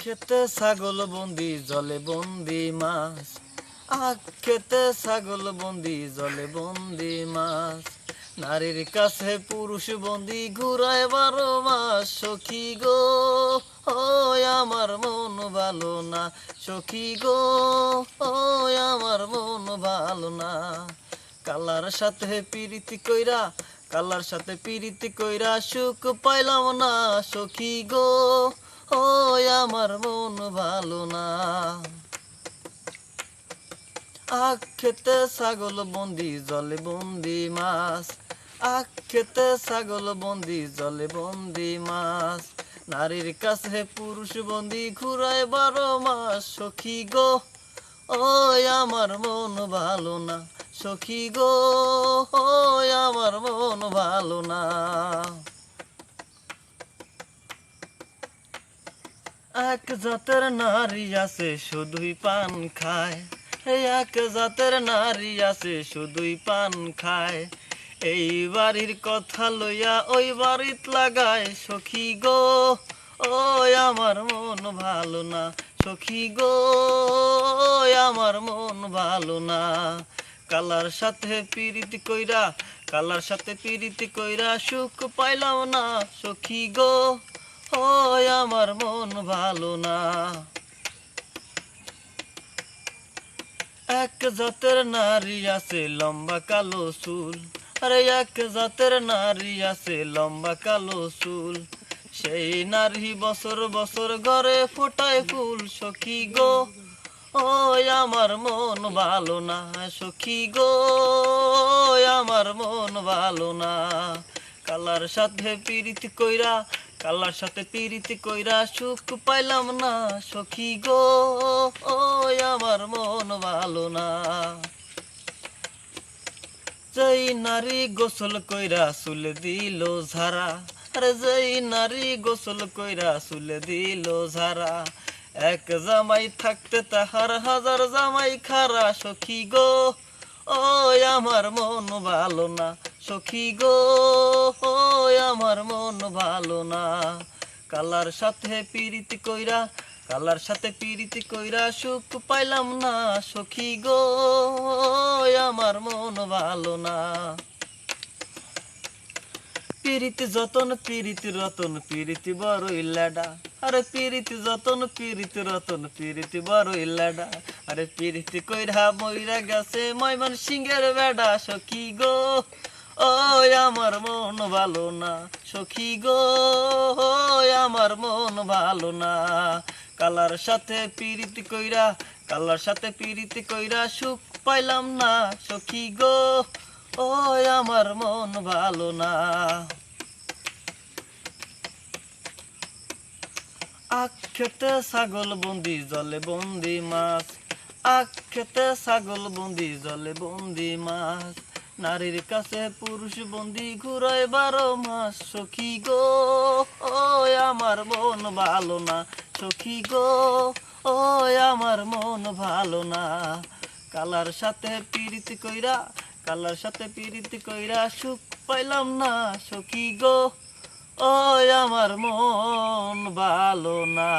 খেতে ছাগল বন্দি জলে বন্দি মাছ, খেতে ছাগল বন্দি জলে বন্দি মাছ। নারীর কাছে পুরুষ বন্দি ঘুরায় 12 মাস। সখী গো ও আমার মন ভালো না, সখী গো ও আমার মন ভালো না। কালার সাথে পিরিতি কইরা, কালার সাথে পিরিতি কইরা সুখ পাইলাম না। সখী গো ও আমার মন ভালো না। খেতে ছাগল বন্দি জলে বন্দি মাছ, খেতে ছাগল বন্দি জলে বন্দি মাছ। নারীর কাছে পুরুষ বন্দি ঘুরায় 12 মাস। সখী গো ও আমার মন ভালো না, সখী গো ও আমার মন ভালো না। এক জাতের নারী আছে শুধুই পান খায়, এক জাতের নারী আছে শুধুই পান খায়। এই বাড়ির কথা লইয়া ওই বাড়িত লাগায়। সখী গো ও আমার মন ভালো না, সখী গো আমার মন ভালো না। কালার সাথে পিরিতি কইরা, কালার সাথে পিরিতি কইরা সুখ পাইলাম না। সখী গো ও আমার মন ভালো না। এক জাতের নারী আছে লম্বা কালো চুল, আরে এক জাতের নারী আছে লম্বা কালো চুল। সেই নারী বছর বছর ঘরে ফোটায় ফুল। সখী গো ও আমার মন ভালো না, সখী গো আমার মন ভালো না। কালার সাথে পিরিতি কইরা, কালার সাথে পিরিতি কইরা সুখ পাইলাম না। সখী গো ও আমার মন ভালো না। যেই নারী গোসল কইরা চুলে দিল ঝাড়া, আরে যেই নারী গোসল কইরা চুলে দিল ঝাড়া। এক জামাই থাকতে তাহার 1000 জামাই খারা। সখী গো ও আমার মন ভালো না, সখী গো ও আমার মন ভালো না। কালার সাথে পিরিতি কইরা, কালার সাথে পিরিতি কইরা সুখ পাইলাম না। সখী গো আমার মন ভালো না। পিরিতি যতন পিরিতি রতন পিরিতি বড়ই লেডা, আরে পিরিতি যতন পিরিতি রতন পিরিতি বড়ই লেডা। আরে পিরিতি কইরা মইরা গেছে ময়মন সিংহের বেডা। সখী গো ও আমার মন ভালো না, সখী গো আমার মন ভালো না। কালার সাথে পিরিতি কইরা, কালার সাথে পিরিতি কইরা সুখ পাইলাম না। সখী গো ও আমার মন ভালো না। খেতে ছাগল বন্দি জলে বন্দি মাছ, খেতে ছাগল বন্দি জলে বন্দি মাছ। নারীর কাছে পুরুষ বন্দি ঘুরায় 12 মাস। সখী গো ও আমার মন ভালো না, সখী গো ও আমার মন ভালো না। কালার সাথে পিরিতি কইরা, কালার সাথে পিরিতি কইরা সুখ পাইলাম না। সখী গো ও আমার মন ভালো না।